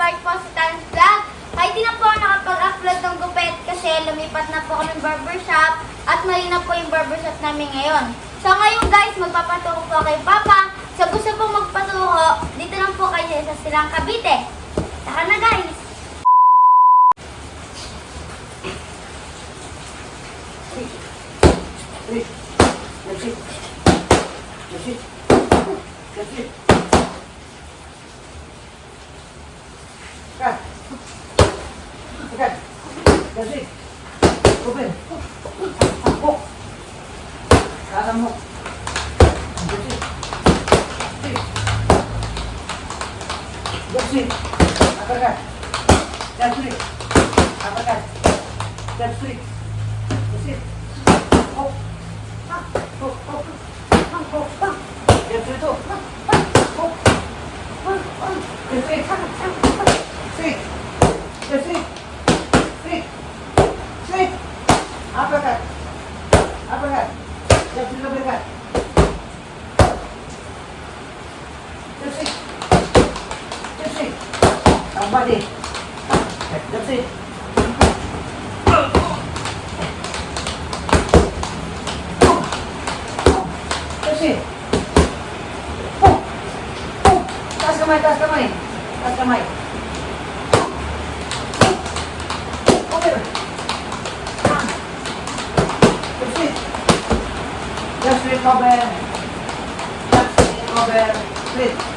part po sa Tan's Vlog. Ay, di na po ako nakapag-upload ng gupit kasi lumipat na po kami barbershop at mali na po yung barbershop namin ngayon. So ngayon guys, magpapaturo po kay Papa. So gusto po magpaturo, dito lang po kayo sa Silang Cavite. Tara na guys! That's it. That's it. That's it. Cut. Cut. That's it. Open. Hook. Kanan mo. That's it. That's it. Uppercut. That's it. Uppercut. That's it. That's it. Hook. Hook. Hook. Hook. Hook. That's it. Hook. Hook. That's it. Straight. That's it. Straight. Straight. Uppercut. Uppercut. That's it. Uppercut. That's it. That's it. Ang body. That's it. That's it. Taas kamay, taas kamay. Taas kamay. Over. That's it. Just recover. Just recover. Split.